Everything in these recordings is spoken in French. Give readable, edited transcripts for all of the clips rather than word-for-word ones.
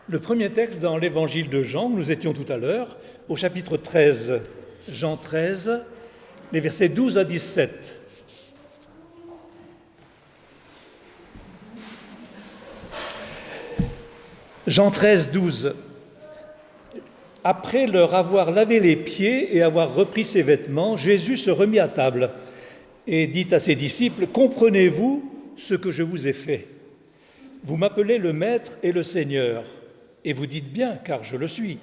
Le premier texte dans l'évangile de Jean, nous étions tout à l'heure, au chapitre 13, Jean 13, les versets 12 à 17. Jean 13, 12. Après leur avoir lavé les pieds et avoir repris ses vêtements, Jésus se remit à table et dit à ses disciples : « Comprenez-vous ce que je vous ai fait ? Vous m'appelez le Maître et le Seigneur, et vous dites bien, car je le suis.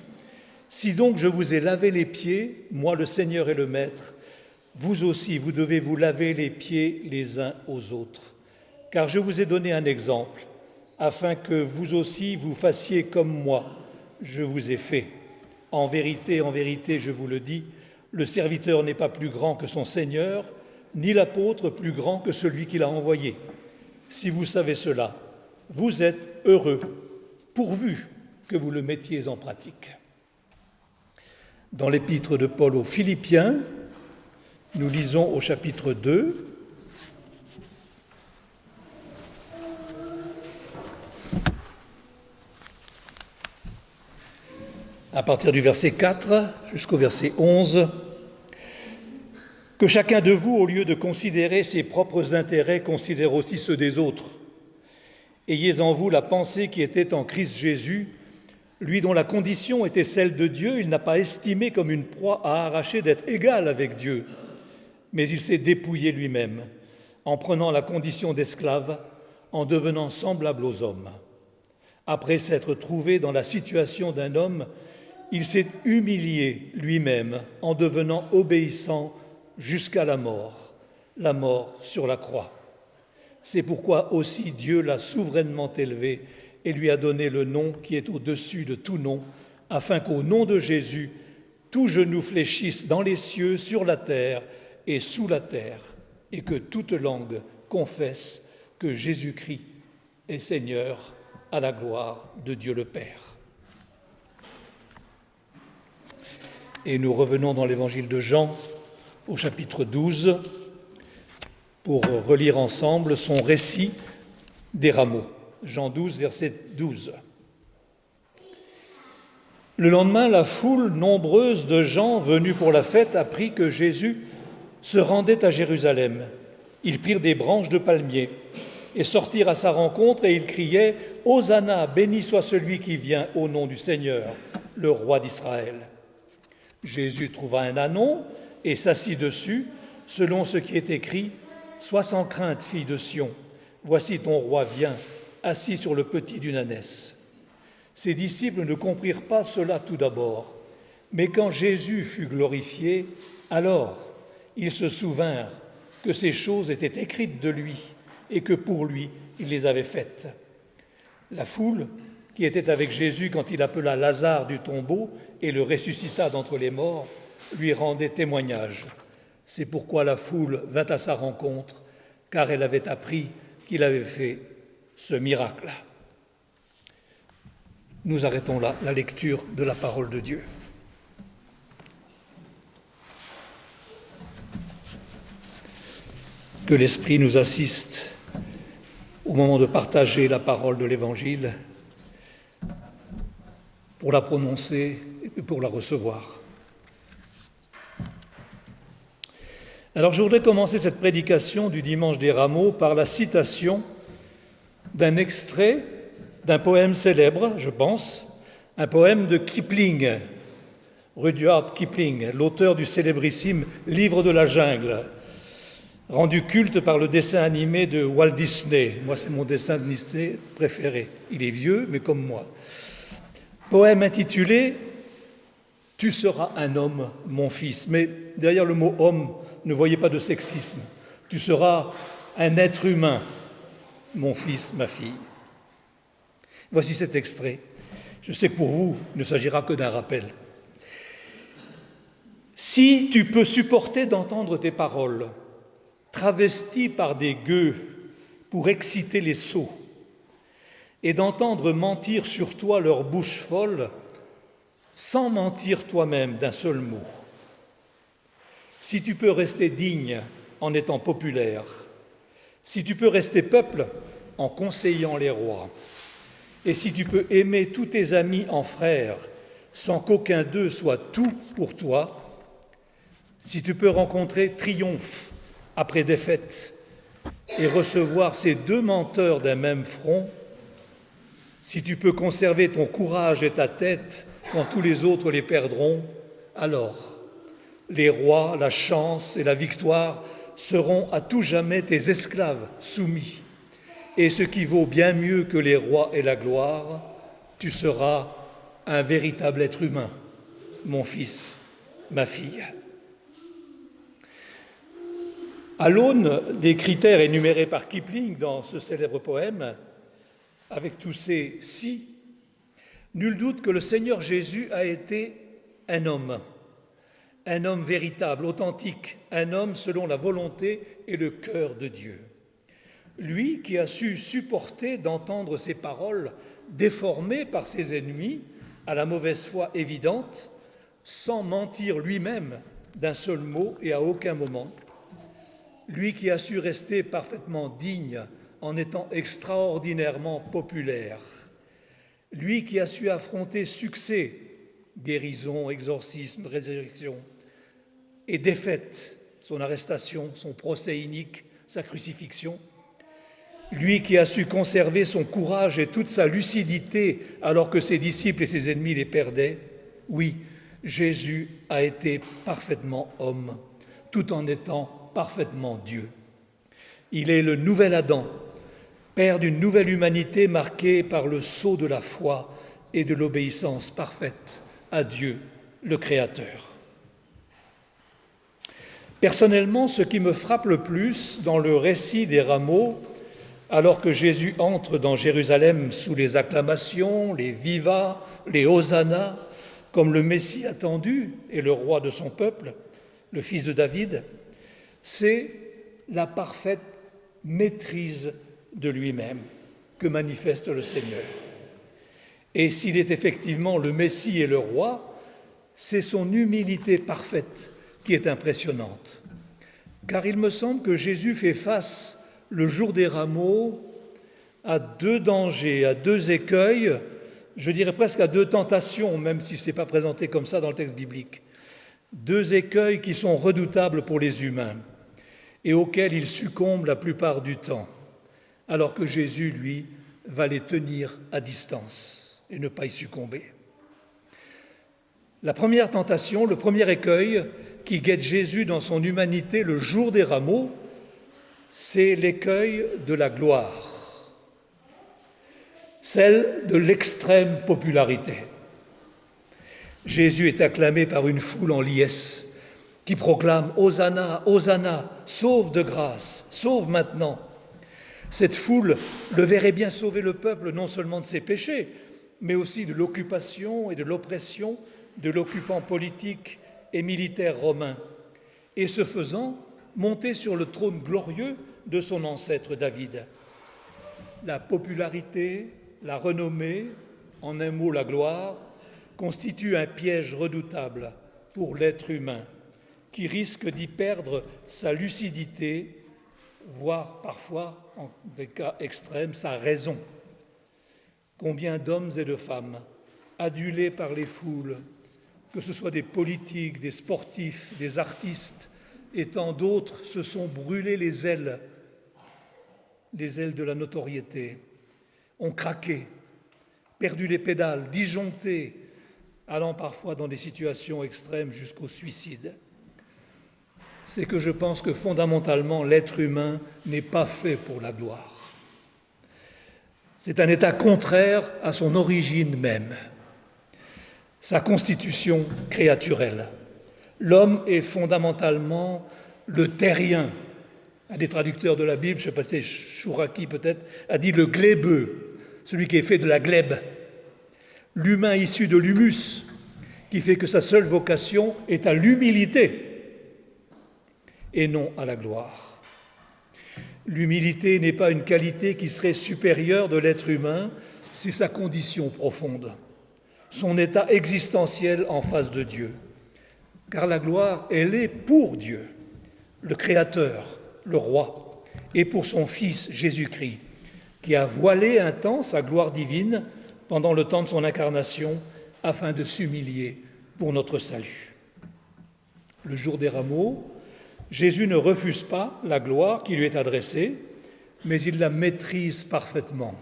Si donc je vous ai lavé les pieds, moi le Seigneur et le Maître, vous aussi, vous devez vous laver les pieds les uns aux autres. Car je vous ai donné un exemple, afin que vous aussi vous fassiez comme moi, je vous ai fait. En vérité, je vous le dis, le serviteur n'est pas plus grand que son Seigneur, ni l'apôtre plus grand que celui qui l'a envoyé. Si vous savez cela, vous êtes heureux, pourvu que vous le mettiez en pratique. » Dans l'épître de Paul aux Philippiens, nous lisons au chapitre 2, à partir du verset 4 jusqu'au verset 11, « Que chacun de vous, au lieu de considérer ses propres intérêts, considère aussi ceux des autres. Ayez en vous la pensée qui était en Christ Jésus, lui dont la condition était celle de Dieu, il n'a pas estimé comme une proie à arracher d'être égal avec Dieu, mais il s'est dépouillé lui-même, en prenant la condition d'esclave, en devenant semblable aux hommes. Après s'être trouvé dans la situation d'un homme, il s'est humilié lui-même en devenant obéissant jusqu'à la mort sur la croix. C'est pourquoi aussi Dieu l'a souverainement élevé et lui a donné le nom qui est au-dessus de tout nom, afin qu'au nom de Jésus, tout genou fléchisse dans les cieux, sur la terre et sous la terre, et que toute langue confesse que Jésus-Christ est Seigneur, à la gloire de Dieu le Père. » Et nous revenons dans l'évangile de Jean, au chapitre 12, pour relire ensemble son récit des rameaux. Jean 12, verset 12. Le lendemain, la foule nombreuse de gens venus pour la fête apprit que Jésus se rendait à Jérusalem. Ils prirent des branches de palmier et sortirent à sa rencontre et ils criaient « Hosanna, béni soit celui qui vient au nom du Seigneur, le roi d'Israël ». Jésus trouva un ânon et s'assit dessus, selon ce qui est écrit « Sois sans crainte, fille de Sion, voici ton roi vient, assis sur le petit d'une ânesse. » Ses disciples ne comprirent pas cela tout d'abord, mais quand Jésus fut glorifié, alors ils se souvinrent que ces choses étaient écrites de lui et que pour lui il les avait faites. La foule qui était avec Jésus quand il appela Lazare du tombeau et le ressuscita d'entre les morts, lui rendait témoignage. C'est pourquoi la foule vint à sa rencontre, car elle avait appris qu'il avait fait ce miracle. Nous arrêtons là la lecture de la parole de Dieu. Que l'Esprit nous assiste au moment de partager la parole de l'Évangile, pour la prononcer et pour la recevoir. Alors je voudrais commencer cette prédication du dimanche des Rameaux par la citation d'un extrait d'un poème célèbre, je pense, un poème de Kipling, Rudyard Kipling, l'auteur du célébrissime Livre de la jungle, rendu culte par le dessin animé de Walt Disney. Moi, c'est mon dessin de Disney préféré. Il est vieux, mais comme moi. Poème intitulé « Tu seras un homme, mon fils ». Mais derrière le mot « homme », ne voyez pas de sexisme. Tu seras un être humain, mon fils, ma fille. Voici cet extrait. Je sais que pour vous, il ne s'agira que d'un rappel. « Si tu peux supporter d'entendre tes paroles, travesties par des gueux pour exciter les sots, et d'entendre mentir sur toi leur bouche folle, sans mentir toi-même d'un seul mot. Si tu peux rester digne en étant populaire, si tu peux rester peuple en conseillant les rois, Et si tu peux aimer tous tes amis en frères sans qu'aucun d'eux soit tout pour toi, si tu peux rencontrer triomphe après défaite et recevoir ces deux menteurs d'un même front, si tu peux conserver ton courage et ta tête quand tous les autres les perdront, alors les rois, la chance et la victoire seront à tout jamais tes esclaves soumis. Et ce qui vaut bien mieux que les rois et la gloire, tu seras un véritable être humain, mon fils, ma fille. À l'aune des critères énumérés par Kipling dans ce célèbre poème, avec tous ces « si », nul doute que le Seigneur Jésus a été un homme véritable, authentique, un homme selon la volonté et le cœur de Dieu. Lui qui a su supporter d'entendre ses paroles déformées par ses ennemis à la mauvaise foi évidente, sans mentir lui-même d'un seul mot et à aucun moment. Lui qui a su rester parfaitement digne en étant extraordinairement populaire. Lui qui a su affronter succès, guérison, exorcisme, résurrection, et défaite, son arrestation, son procès inique, sa crucifixion. Lui qui a su conserver son courage et toute sa lucidité alors que ses disciples et ses ennemis les perdaient. Oui, Jésus a été parfaitement homme, tout en étant parfaitement Dieu. Il est le nouvel Adam, père d'une nouvelle humanité marquée par le sceau de la foi et de l'obéissance parfaite à Dieu, le Créateur. Personnellement, ce qui me frappe le plus dans le récit des rameaux, alors que Jésus entre dans Jérusalem sous les acclamations, les vivas, les hosannas, comme le Messie attendu et le roi de son peuple, le fils de David, c'est la parfaite maîtrise de lui-même que manifeste le Seigneur. Et s'il est effectivement le Messie et le roi, c'est son humilité parfaite qui est impressionnante. Car il me semble que Jésus fait face le jour des rameaux à deux dangers, à deux écueils, je dirais presque à deux tentations, même si ce n'est pas présenté comme ça dans le texte biblique. Deux écueils qui sont redoutables pour les humains et auxquels ils succombent la plupart du temps, alors que Jésus, lui, va les tenir à distance et ne pas y succomber. La première tentation, le premier écueil qui guette Jésus dans son humanité le jour des rameaux, c'est l'écueil de la gloire, celle de l'extrême popularité. Jésus est acclamé par une foule en liesse qui proclame « Hosanna, Hosanna, sauve de grâce, sauve maintenant ». Cette foule le verrait bien sauver le peuple non seulement de ses péchés, mais aussi de l'occupation et de l'oppression de l'occupant politique et militaire romain, et ce faisant, monter sur le trône glorieux de son ancêtre David. La popularité, la renommée, en un mot la gloire, constitue un piège redoutable pour l'être humain, qui risque d'y perdre sa lucidité, voire parfois, en des cas extrêmes, sa raison. Combien d'hommes et de femmes, adulés par les foules, que ce soit des politiques, des sportifs, des artistes, et tant d'autres, se sont brûlés les ailes de la notoriété, ont craqué, perdu les pédales, disjoncté, allant parfois dans des situations extrêmes jusqu'au suicide. C'est que je pense que fondamentalement, l'être humain n'est pas fait pour la gloire. C'est un état contraire à son origine même, sa constitution créaturelle. L'homme est fondamentalement le terrien. Un des traducteurs de la Bible, je ne sais pas si c'est Chouraki peut-être, a dit le glébeux, celui qui est fait de la glèbe. L'humain issu de l'humus, qui fait que sa seule vocation est à l'humilité et non à la gloire. L'humilité n'est pas une qualité qui serait supérieure de l'être humain, c'est sa condition profonde, son état existentiel en face de Dieu. Car la gloire, elle est pour Dieu, le Créateur, le Roi, et pour son Fils Jésus-Christ, qui a voilé un temps sa gloire divine pendant le temps de son incarnation afin de s'humilier pour notre salut. Le jour des rameaux, Jésus ne refuse pas la gloire qui lui est adressée, mais il la maîtrise parfaitement.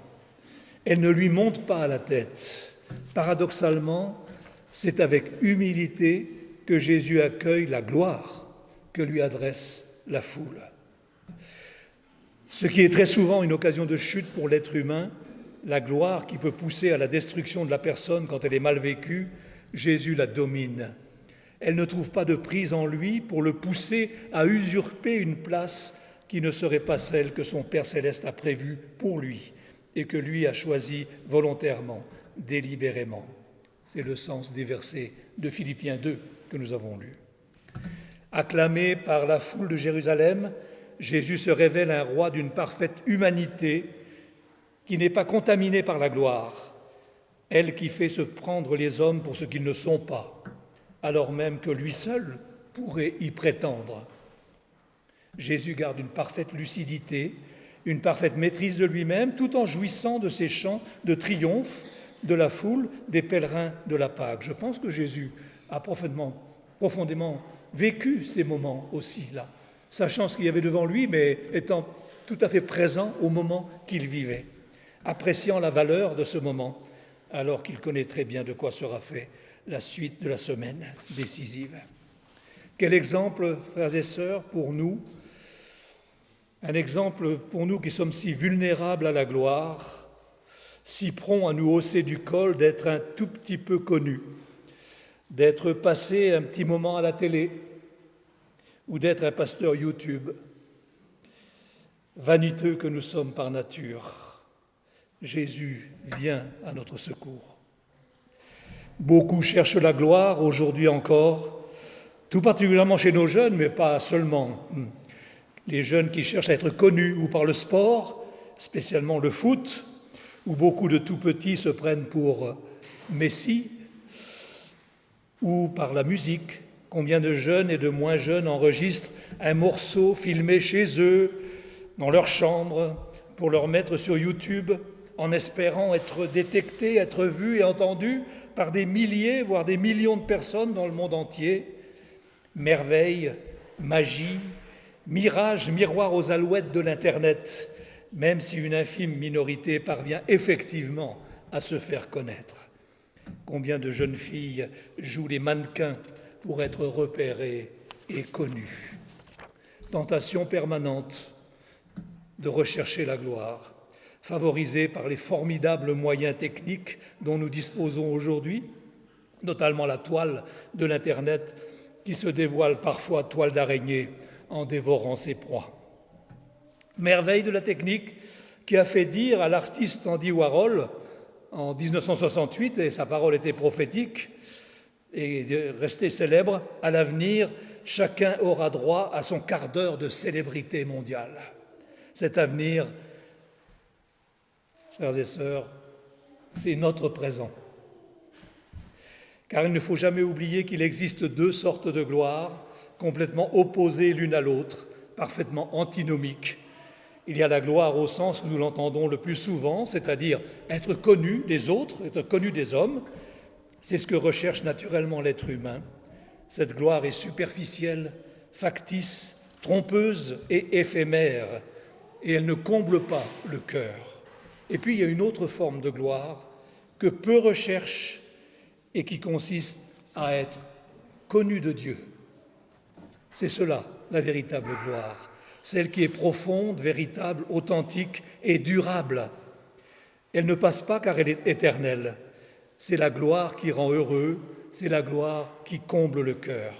Elle ne lui monte pas à la tête. Paradoxalement, c'est avec humilité que Jésus accueille la gloire que lui adresse la foule. Ce qui est très souvent une occasion de chute pour l'être humain, la gloire qui peut pousser à la destruction de la personne quand elle est mal vécue, Jésus la domine. Elle ne trouve pas de prise en lui pour le pousser à usurper une place qui ne serait pas celle que son Père céleste a prévue pour lui et que lui a choisie volontairement, délibérément. C'est le sens des versets de Philippiens 2 que nous avons lus. Acclamé par la foule de Jérusalem, Jésus se révèle un roi d'une parfaite humanité qui n'est pas contaminée par la gloire, elle qui fait se prendre les hommes pour ce qu'ils ne sont pas, alors même que lui seul pourrait y prétendre. Jésus garde une parfaite lucidité, une parfaite maîtrise de lui-même, tout en jouissant de ces chants de triomphe de la foule des pèlerins de la Pâque. Je pense que Jésus a profondément vécu ces moments aussi là, sachant ce qu'il y avait devant lui, mais étant tout à fait présent au moment qu'il vivait, appréciant la valeur de ce moment, alors qu'il connaît très bien de quoi sera fait la suite de la semaine décisive. Quel exemple, frères et sœurs, pour nous, un exemple pour nous qui sommes si vulnérables à la gloire, si prompts à nous hausser du col, d'être un tout petit peu connus, d'être passé un petit moment à la télé ou d'être un pasteur YouTube. Vaniteux que nous sommes par nature, Jésus vient à notre secours. Beaucoup cherchent la gloire aujourd'hui encore, tout particulièrement chez nos jeunes, mais pas seulement. Les jeunes qui cherchent à être connus ou par le sport, spécialement le foot, où beaucoup de tout-petits se prennent pour Messi, ou par la musique. Combien de jeunes et de moins jeunes enregistrent un morceau filmé chez eux, dans leur chambre, pour le mettre sur YouTube, en espérant être détectés, être vus et entendus par des milliers, voire des millions de personnes dans le monde entier. Merveille, magie, mirage, miroir aux alouettes de l'Internet, même si une infime minorité parvient effectivement à se faire connaître. Combien de jeunes filles jouent les mannequins pour être repérées et connues. Tentation permanente de rechercher la gloire, favorisée par les formidables moyens techniques dont nous disposons aujourd'hui, notamment la toile de l'Internet qui se dévoile parfois toile d'araignée en dévorant ses proies. Merveille de la technique qui a fait dire à l'artiste Andy Warhol en 1968, et sa parole était prophétique et restée célèbre, à l'avenir, chacun aura droit à son quart d'heure de célébrité mondiale. Cet avenir, frères et sœurs, c'est notre présent. Car il ne faut jamais oublier qu'il existe deux sortes de gloire, complètement opposées l'une à l'autre, parfaitement antinomiques. Il y a la gloire au sens où nous l'entendons le plus souvent, c'est-à-dire être connu des autres, être connu des hommes. C'est ce que recherche naturellement l'être humain. Cette gloire est superficielle, factice, trompeuse et éphémère, et elle ne comble pas le cœur. Et puis il y a une autre forme de gloire que peu recherchent et qui consiste à être connu de Dieu. C'est cela, la véritable gloire, celle qui est profonde, véritable, authentique et durable. Elle ne passe pas car elle est éternelle. C'est la gloire qui rend heureux, c'est la gloire qui comble le cœur.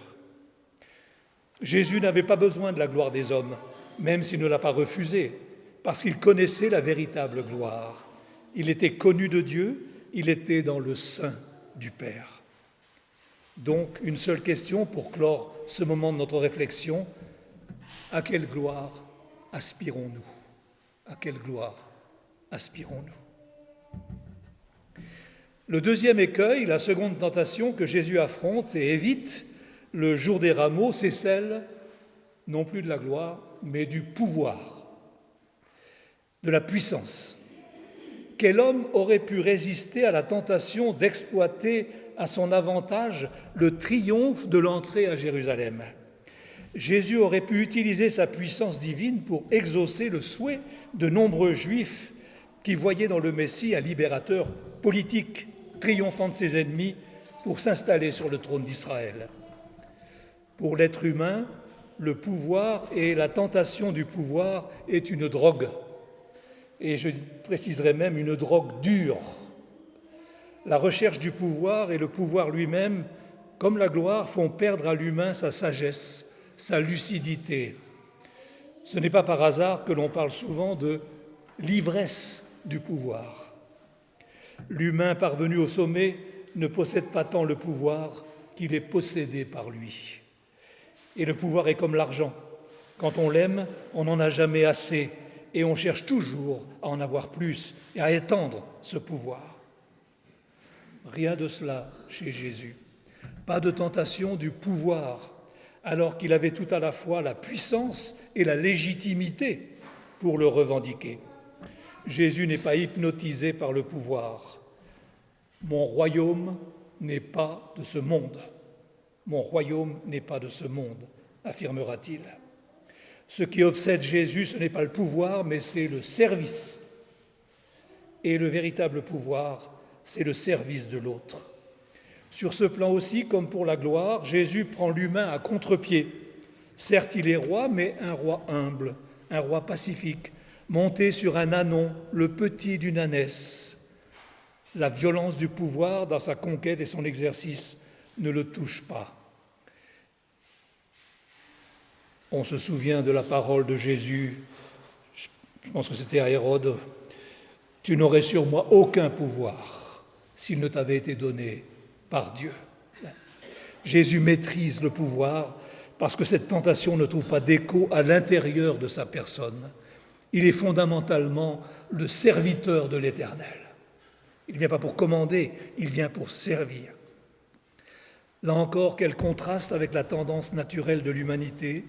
Jésus n'avait pas besoin de la gloire des hommes, même s'il ne l'a pas refusée, parce qu'il connaissait la véritable gloire. Il était connu de Dieu, il était dans le sein du Père. Donc, une seule question pour clore ce moment de notre réflexion. À quelle gloire aspirons-nous ? À quelle gloire aspirons-nous ? Le deuxième écueil, la seconde tentation que Jésus affronte et évite le jour des rameaux, c'est celle, non plus de la gloire, mais du pouvoir, de la puissance. quel homme aurait pu résister à la tentation d'exploiter à son avantage le triomphe de l'entrée à Jérusalem? Jésus aurait pu utiliser sa puissance divine pour exaucer le souhait de nombreux Juifs qui voyaient dans le Messie un libérateur politique, triomphant de ses ennemis pour s'installer sur le trône d'Israël. Pour l'être humain, le pouvoir et la tentation du pouvoir est une drogue, et je préciserai même une drogue dure. La recherche du pouvoir et le pouvoir lui-même, comme la gloire, font perdre à l'humain sa sagesse, sa lucidité. Ce n'est pas par hasard que l'on parle souvent de l'ivresse du pouvoir. L'humain parvenu au sommet ne possède pas tant le pouvoir qu'il est possédé par lui. Et le pouvoir est comme l'argent. Quand on l'aime, on n'en a jamais assez et on cherche toujours à en avoir plus et à étendre ce pouvoir. Rien de cela chez Jésus. Pas de tentation du pouvoir, alors qu'il avait tout à la fois la puissance et la légitimité pour le revendiquer. Jésus n'est pas hypnotisé par le pouvoir. Mon royaume n'est pas de ce monde. Mon royaume n'est pas de ce monde, affirmera-t-il. Ce qui obsède Jésus, ce n'est pas le pouvoir, mais c'est le service. Et le véritable pouvoir, c'est le service de l'autre. Sur ce plan aussi, comme pour la gloire, Jésus prend l'humain à contre-pied. Certes, il est roi, mais un roi humble, un roi pacifique, monté sur un ânon, le petit d'une ânesse. La violence du pouvoir dans sa conquête et son exercice ne le touche pas. On se souvient de la parole de Jésus, je pense que c'était à Hérode, « Tu n'aurais sur moi aucun pouvoir s'il ne t'avait été donné par Dieu. » Jésus maîtrise le pouvoir parce que cette tentation ne trouve pas d'écho à l'intérieur de sa personne. Il est fondamentalement le serviteur de l'Éternel. Il ne vient pas pour commander, il vient pour servir. Là encore, quel contraste avec la tendance naturelle de l'humanité,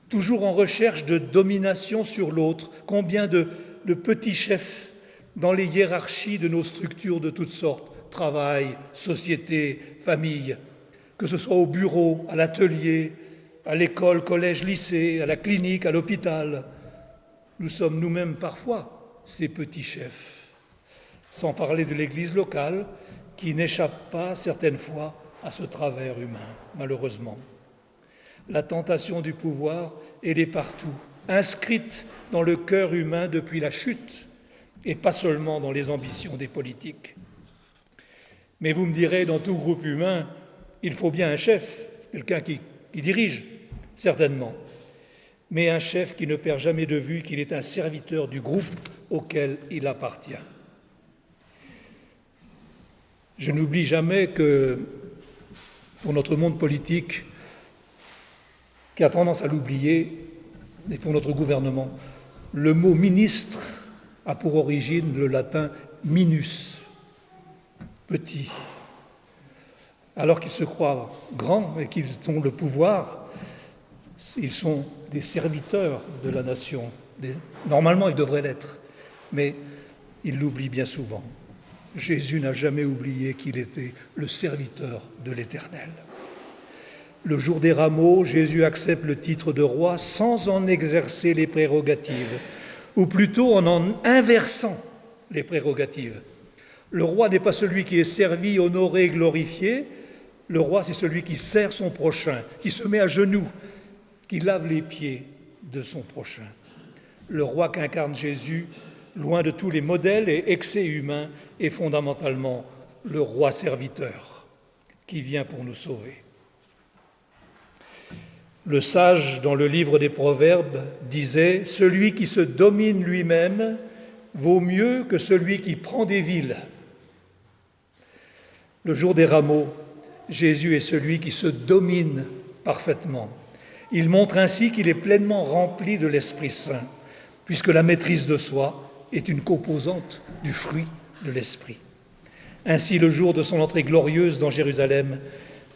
toujours en recherche de domination sur l'autre. Combien de petits chefs dans les hiérarchies de nos structures de toutes sortes, travail, société, famille, que ce soit au bureau, à l'atelier, à l'école, collège, lycée, à la clinique, à l'hôpital. Nous sommes nous-mêmes parfois ces petits chefs, sans parler de l'Église locale qui n'échappe pas certaines fois à ce travers humain, malheureusement. La tentation du pouvoir, elle est partout, inscrite dans le cœur humain depuis la chute, et pas seulement dans les ambitions des politiques. Mais vous me direz, dans tout groupe humain, il faut bien un chef, quelqu'un qui dirige, certainement, mais un chef qui ne perd jamais de vue qu'il est un serviteur du groupe auquel il appartient. Je n'oublie jamais que, pour notre monde politique, qui a tendance à l'oublier, et pour notre gouvernement, le mot ministre a pour origine le latin minus, petit. Alors qu'ils se croient grands et qu'ils ont le pouvoir, ils sont des serviteurs de la nation. Normalement, ils devraient l'être, mais ils l'oublient bien souvent. Jésus n'a jamais oublié qu'il était le serviteur de l'Éternel. Le jour des rameaux, Jésus accepte le titre de roi sans en exercer les prérogatives, ou plutôt en inversant les prérogatives. Le roi n'est pas celui qui est servi, honoré, glorifié. Le roi, c'est celui qui sert son prochain, qui se met à genoux, qui lave les pieds de son prochain. Le roi qu'incarne Jésus, loin de tous les modèles et excès humains, est fondamentalement le roi serviteur qui vient pour nous sauver. Le sage, dans le livre des Proverbes, disait « Celui qui se domine lui-même vaut mieux que celui qui prend des villes. » Le jour des rameaux, Jésus est celui qui se domine parfaitement. Il montre ainsi qu'il est pleinement rempli de l'Esprit Saint, puisque la maîtrise de soi est une composante du fruit de l'Esprit. Ainsi, le jour de son entrée glorieuse dans Jérusalem,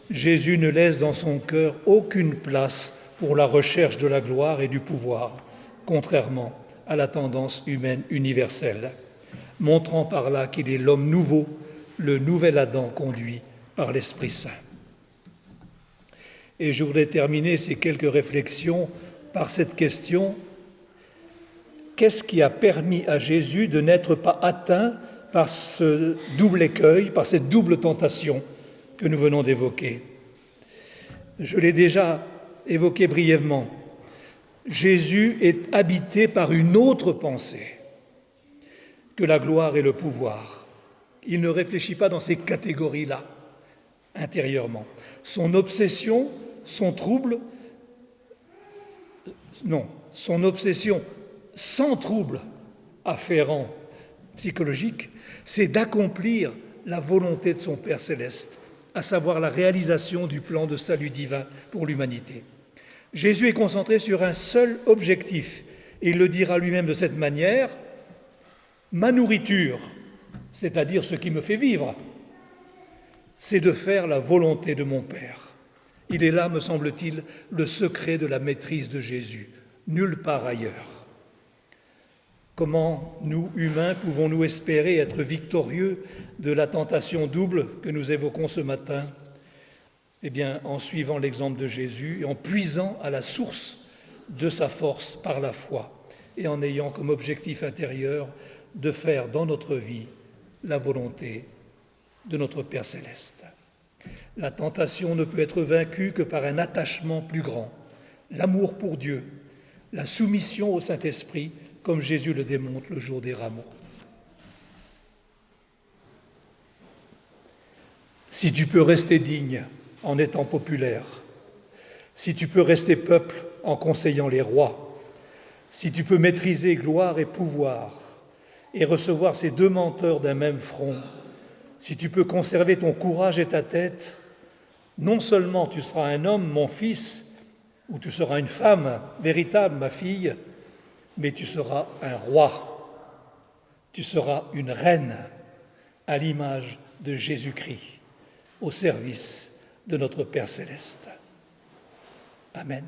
Jésus ne laisse dans son cœur aucune place pour la recherche de la gloire et du pouvoir, contrairement à la tendance humaine universelle. montrant par là qu'il est l'homme nouveau, le nouvel Adam conduit par l'Esprit Saint. Et je voudrais terminer ces quelques réflexions par cette question: qu'est-ce qui a permis à Jésus de n'être pas atteint par ce double écueil, par cette double tentation que nous venons d'évoquer? Je l'ai déjà évoqué brièvement. Jésus est habité par une autre pensée que la gloire et le pouvoir. Il ne réfléchit pas dans ces catégories-là, intérieurement. Son obsession, son trouble, non, son obsession sans trouble afférent psychologique, c'est d'accomplir la volonté de son Père céleste, à savoir la réalisation du plan de salut divin pour l'humanité. Jésus est concentré sur un seul objectif, et il le dira lui-même de cette manière: ma nourriture, c'est-à-dire ce qui me fait vivre, c'est de faire la volonté de mon Père. Il est là, me semble-t-il, le secret de la maîtrise de Jésus, nulle part ailleurs. Comment nous, humains, pouvons-nous espérer être victorieux de la tentation double que nous évoquons ce matin? Eh bien, en suivant l'exemple de Jésus, en puisant à la source de sa force par la foi et en ayant comme objectif intérieur de faire dans notre vie la volonté de notre Père céleste. La tentation ne peut être vaincue que par un attachement plus grand, l'amour pour Dieu, la soumission au Saint-Esprit, comme Jésus le démontre le jour des rameaux. Si tu peux rester digne en étant populaire, si tu peux rester peuple en conseillant les rois, si tu peux maîtriser gloire et pouvoir et recevoir ces deux menteurs d'un même front, si tu peux conserver ton courage et ta tête, non seulement tu seras un homme, mon fils, ou tu seras une femme véritable, ma fille, mais tu seras un roi, tu seras une reine à l'image de Jésus-Christ, au service de notre Père céleste. Amen.